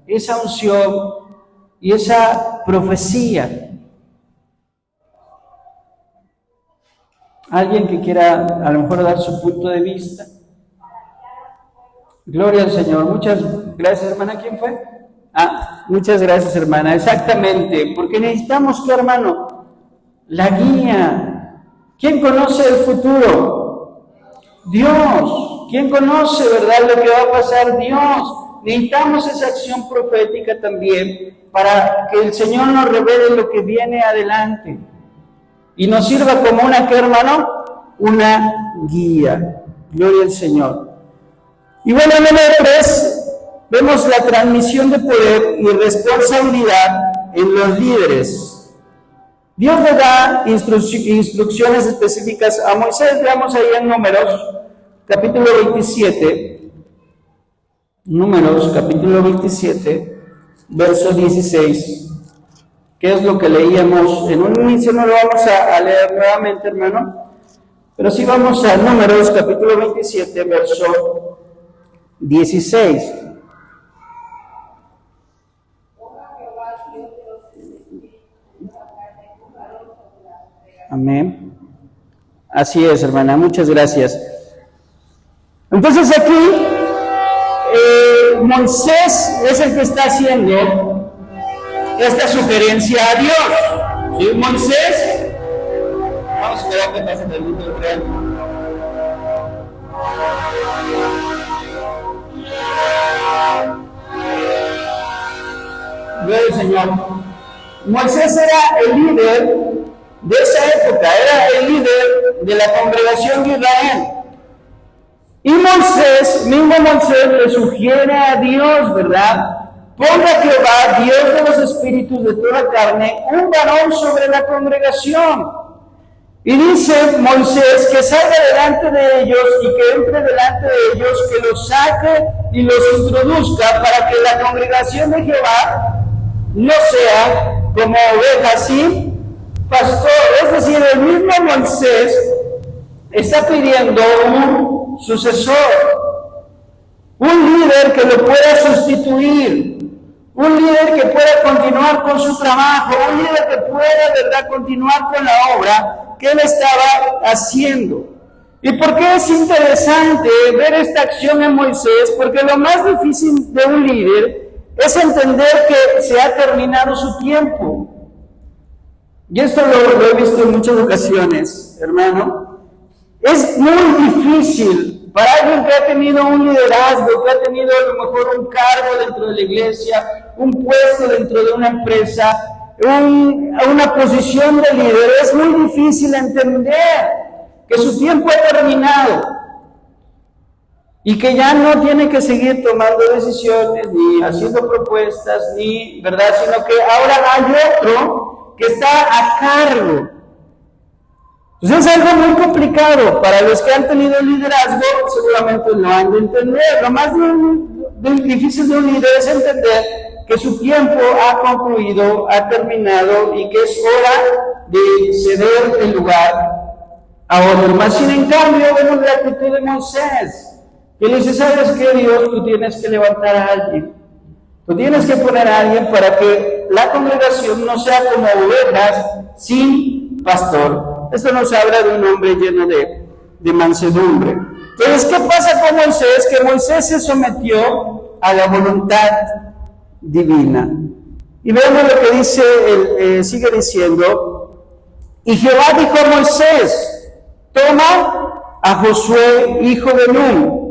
esa unción y esa profecía? ¿Alguien que quiera a lo mejor dar su punto de vista? Gloria al Señor. Muchas gracias, hermana. ¿Quién fue? Muchas gracias, hermana. Exactamente, porque necesitamos que, hermano, la guía. ¿Quién conoce el futuro? Dios. ¿Quién conoce, verdad, lo que va a pasar? Dios. Necesitamos esa acción profética también para que el Señor nos revele lo que viene adelante y nos sirva como una, ¿qué, hermano? Una guía. Gloria al Señor. Y bueno, número 3, vemos la transmisión de poder y responsabilidad en los líderes. Dios le da instrucciones específicas a Moisés. Veamos ahí en Números, capítulo 27. Números, capítulo 27, verso 16. ¿Qué es lo que leíamos? En un inicio no lo vamos a leer nuevamente, hermano, pero sí vamos a Números, capítulo 27, verso 16. Amén. Así es, hermana, muchas gracias. Entonces aquí Moisés es el que está haciendo esta sugerencia a Dios. ¿Sí? Moisés, vamos a esperar que pase el mundo del tren. Gloria al Señor. Moisés era el líder de esa época, era el líder de la congregación de Israel. Y mismo Moisés le sugiere a Dios, ¿verdad? Ponga Jehová, Dios de los espíritus de toda carne, un varón sobre la congregación. Y dice Moisés que salga delante de ellos y que entre delante de ellos, que los saque y los introduzca para que la congregación de Jehová no sea como ovejas sin pastor. Es decir, el mismo Moisés está pidiendo un sucesor, un líder que lo pueda sustituir, un líder que pueda continuar con su trabajo, un líder que pueda, ¿verdad?, continuar con la obra que él estaba haciendo. ¿Y por qué es interesante ver esta acción en Moisés? Porque lo más difícil de un líder es entender que se ha terminado su tiempo. Y esto lo he visto en muchas ocasiones, hermano. Es muy difícil para alguien que ha tenido un liderazgo, que ha tenido a lo mejor un cargo dentro de la iglesia, un puesto dentro de una empresa, una posición de líder. Es muy difícil entender que su tiempo ha terminado y que ya no tiene que seguir tomando decisiones, ni haciendo propuestas, ni, ¿verdad?, sino que ahora hay otro que está a cargo. Entonces es algo muy complicado. Para los que han tenido liderazgo, seguramente lo han de entender. Lo más difícil de un líder es entender que su tiempo ha concluido, ha terminado y que es hora de ceder el lugar a otro. Más sin en cambio, vemos la actitud de Moisés, que le dice: ¿sabes qué, Dios? Tú tienes que levantar a alguien. Tú tienes que poner a alguien para que la congregación no sea como ovejas sin pastor. Esto nos habla de un hombre lleno de mansedumbre. Entonces, ¿qué pasa con Moisés? Que Moisés se sometió a la voluntad divina. Y vemos lo que dice, sigue diciendo, y Jehová dijo a Moisés, toma a Josué, hijo de Nun.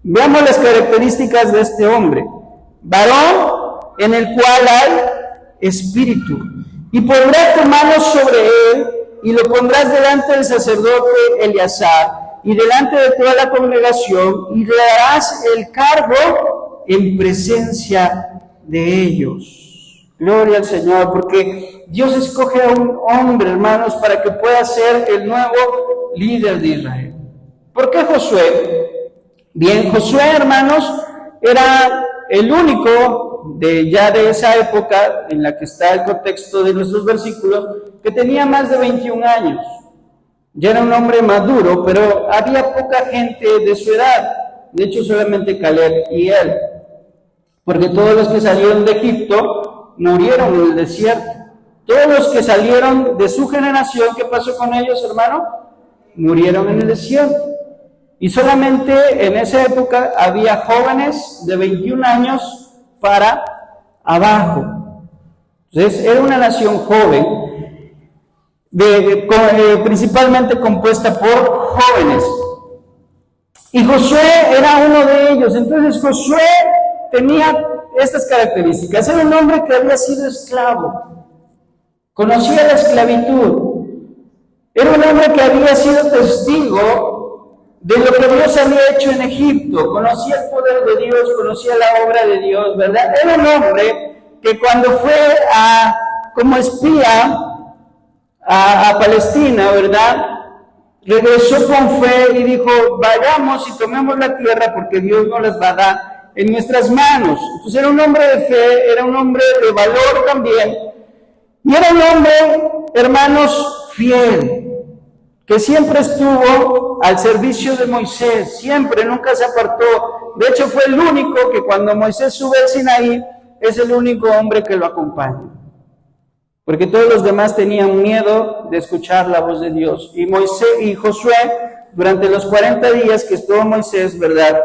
Veamos las características de este hombre. Varón en el cual hay espíritu. Y pondrás tu mano sobre él, y lo pondrás delante del sacerdote Eleazar, y delante de toda la congregación, y le darás el cargo en presencia de ellos. Gloria al Señor, porque Dios escoge a un hombre, hermanos, para que pueda ser el nuevo líder de Israel. ¿Por qué Josué? Bien, Josué, hermanos, era el único de esa época en la que está el contexto de nuestros versículos, que tenía más de 21 años. Ya era un hombre maduro, pero había poca gente de su edad. De hecho, solamente Caleb y él. Porque todos los que salieron de Egipto murieron en el desierto. Todos los que salieron de su generación, ¿qué pasó con ellos, hermano? Murieron en el desierto. Y solamente en esa época había jóvenes de 21 años para abajo. Entonces, era una nación joven, principalmente compuesta por jóvenes. Y Josué era uno de ellos. Entonces, Josué tenía estas características. Era un hombre que había sido esclavo, conocía la esclavitud, era un hombre que había sido testigo de lo que Dios había hecho en Egipto, conocía el poder de Dios, conocía la obra de Dios, ¿verdad? Era un hombre que cuando fue como espía a Palestina, ¿verdad?, regresó con fe y dijo, vayamos y tomemos la tierra porque Dios nos las va a dar en nuestras manos. Entonces era un hombre de fe, era un hombre de valor también, y era un hombre, hermanos, fiel, que siempre estuvo al servicio de Moisés, siempre, nunca se apartó. De hecho, fue el único que cuando Moisés sube al Sinaí, es el único hombre que lo acompaña, porque todos los demás tenían miedo de escuchar la voz de Dios. Y Moisés y Josué, durante los 40 días que estuvo Moisés, ¿verdad?,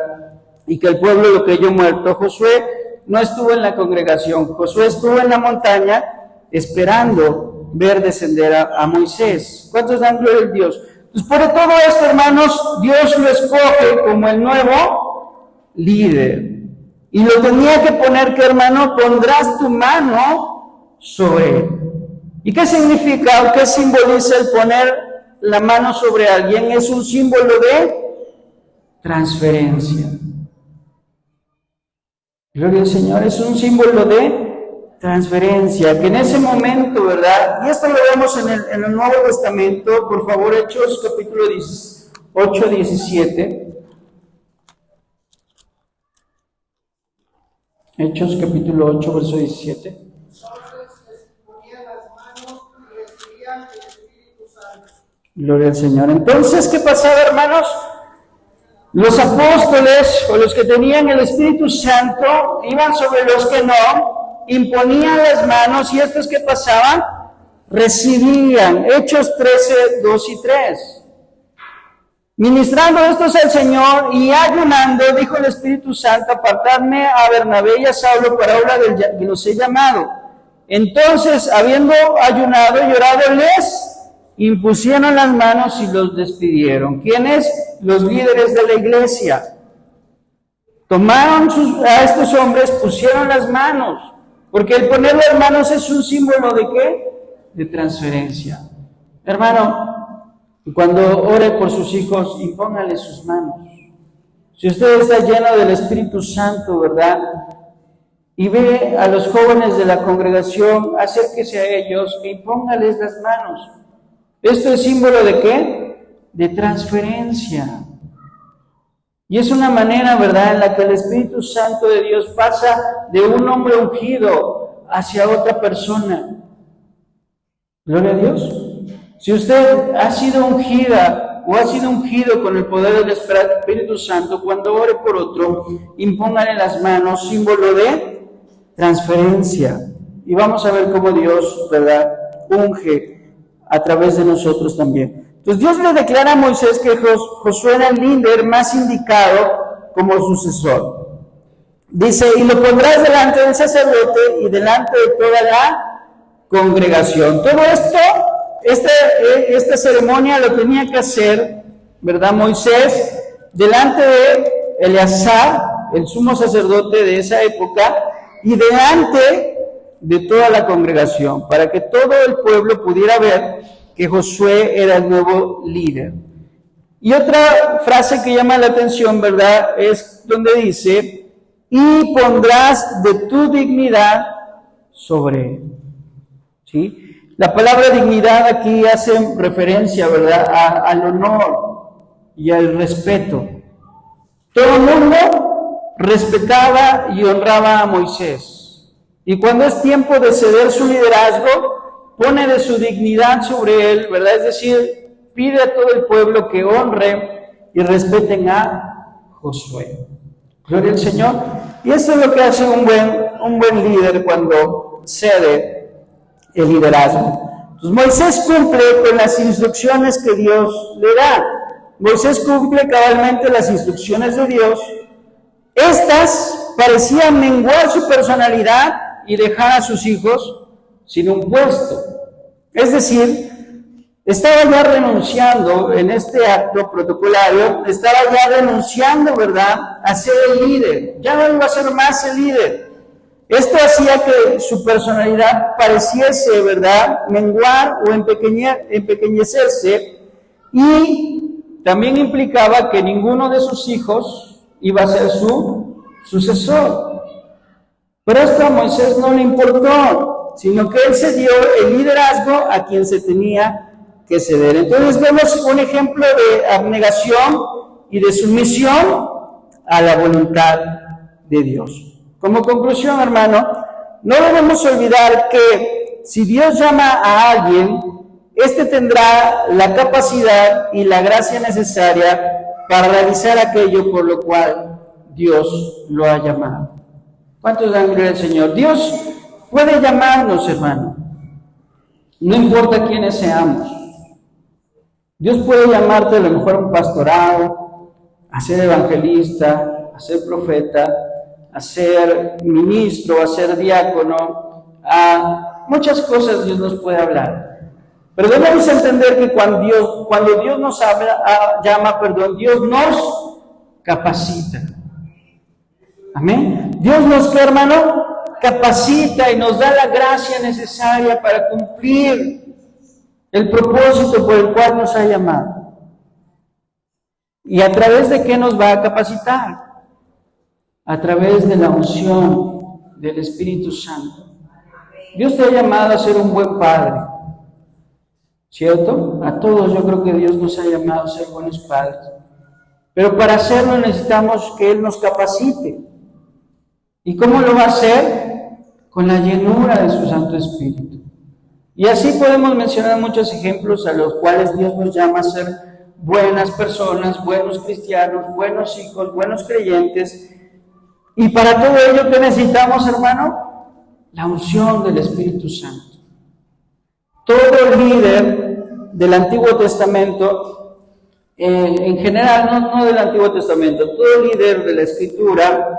y que el pueblo lo creyó muerto, Josué no estuvo en la congregación, Josué estuvo en la montaña esperando ver descender a Moisés. ¿Cuántos dan gloria a Dios? Pues por todo esto, hermanos, Dios lo escoge como el nuevo líder. Y lo tenía que poner, que hermano, pondrás tu mano sobre él. ¿Y qué significa o qué simboliza el poner la mano sobre alguien? Es un símbolo de transferencia. Gloria al Señor, es un símbolo de transferencia, que en ese momento, ¿verdad? Y esto lo vemos en el Nuevo Testamento, por favor, Hechos capítulo 8, 17. Hechos capítulo 8, verso 17. Entonces les ponían las manos y recibían el Espíritu Santo. Gloria al Señor. Entonces, ¿qué pasaba, hermanos? Los apóstoles o los que tenían el Espíritu Santo iban sobre los que no, imponían las manos, y estos que pasaban recibían. Hechos 13, 2 y 3. Ministrando estos al Señor y ayunando, dijo el Espíritu Santo, apartadme a Bernabé y a Saulo para obra del que los he llamado. Entonces, habiendo ayunado y orado, les impusieron las manos y los despidieron. ¿Quiénes? Los líderes de la iglesia. Tomaron a estos hombres, pusieron las manos, porque el poner las manos es un símbolo ¿de qué? De transferencia. Hermano, cuando ore por sus hijos, impóngale sus manos. Si usted está lleno del Espíritu Santo, ¿verdad?, y ve a los jóvenes de la congregación, acérquese a ellos e impóngales las manos. ¿Esto es símbolo de qué? De transferencia. Y es una manera, ¿verdad?, en la que el Espíritu Santo de Dios pasa de un hombre ungido hacia otra persona. Gloria a Dios. Si usted ha sido ungida o ha sido ungido con el poder del Espíritu Santo, cuando ore por otro, impóngale las manos, símbolo de transferencia. Y vamos a ver cómo Dios, ¿verdad?, unge a través de nosotros también. Entonces Dios le declara a Moisés que Josué era el líder más indicado como sucesor. Dice, y lo pondrás delante del sacerdote y delante de toda la congregación. Todo esto, esta ceremonia lo tenía que hacer, ¿verdad? Moisés, delante de Eleazar, el sumo sacerdote de esa época, y delante de toda la congregación, para que todo el pueblo pudiera ver que Josué era el nuevo líder. Y otra frase que llama la atención, ¿verdad?, es donde dice, y pondrás de tu dignidad sobre él. ¿Sí? La palabra dignidad aquí hace referencia, ¿verdad?, al honor y al respeto. Todo el mundo respetaba y honraba a Moisés. Y cuando es tiempo de ceder su liderazgo, pone de su dignidad sobre él, ¿verdad? Es decir, pide a todo el pueblo que honre y respeten a Josué. Gloria al Señor. Y esto es lo que hace un buen líder cuando cede el liderazgo. Entonces, Moisés cumple con las instrucciones que Dios le da. Moisés cumple cabalmente las instrucciones de Dios. Estas parecían menguar su personalidad y dejar a sus hijos sin un puesto. Es decir, estaba ya renunciando en este acto protocolario, estaba ya renunciando, ¿verdad?, a ser el líder. Ya no iba a ser más el líder. Esto hacía que su personalidad pareciese, ¿verdad?, menguar o empequeñecerse, y también implicaba que ninguno de sus hijos iba a ser su sucesor. Pero esto a Moisés no le importó, sino que él cedió el liderazgo a quien se tenía que ceder. Entonces vemos un ejemplo de abnegación y de sumisión a la voluntad de Dios. Como conclusión, hermano, no debemos olvidar que si Dios llama a alguien, éste tendrá la capacidad y la gracia necesaria para realizar aquello por lo cual Dios lo ha llamado. ¿Cuántos dan gloria al Señor? Dios puede llamarnos, hermano. No importa quiénes seamos. Dios puede llamarte a lo mejor a un pastorado, a ser evangelista, a ser profeta, a ser ministro, a ser diácono, a muchas cosas Dios nos puede hablar. Pero debemos entender que cuando Dios nos llama, Dios nos capacita. Amén. Dios nos, ¿qué, hermano? Capacita y nos da la gracia necesaria para cumplir el propósito por el cual nos ha llamado. ¿Y a través de qué nos va a capacitar? A través de la unción del Espíritu Santo. Dios te ha llamado a ser un buen padre, ¿cierto? A todos yo creo que Dios nos ha llamado a ser buenos padres. Pero para hacerlo necesitamos que Él nos capacite. ¿Y cómo lo va a hacer? Con la llenura de su Santo Espíritu. Y así podemos mencionar muchos ejemplos a los cuales Dios nos llama a ser buenas personas, buenos cristianos, buenos hijos, buenos creyentes. Y para todo ello, ¿qué necesitamos, hermano? La unción del Espíritu Santo. Todo líder del Antiguo Testamento, en general, no del Antiguo Testamento, todo líder de la Escritura,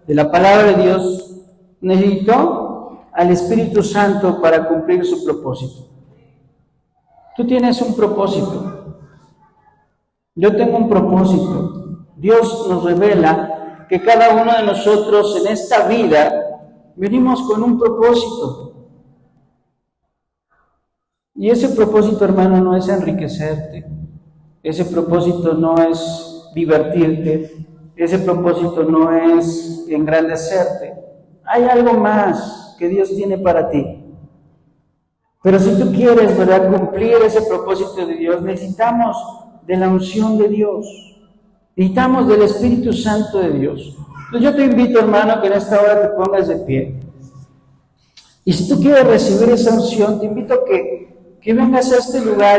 de la palabra de Dios, necesitó al Espíritu Santo para cumplir su propósito. Tú tienes un propósito. Yo tengo un propósito. Dios nos revela que cada uno de nosotros en esta vida venimos con un propósito. Y ese propósito, hermano, no es enriquecerte. Ese propósito no es divertirte. Ese propósito no es engrandecerte. Hay algo más que Dios tiene para ti. Pero si tú quieres, ¿verdad?, cumplir ese propósito de Dios, necesitamos de la unción de Dios. Necesitamos del Espíritu Santo de Dios. Entonces yo te invito, hermano, que en esta hora te pongas de pie. Y si tú quieres recibir esa unción, te invito a que vengas a este lugar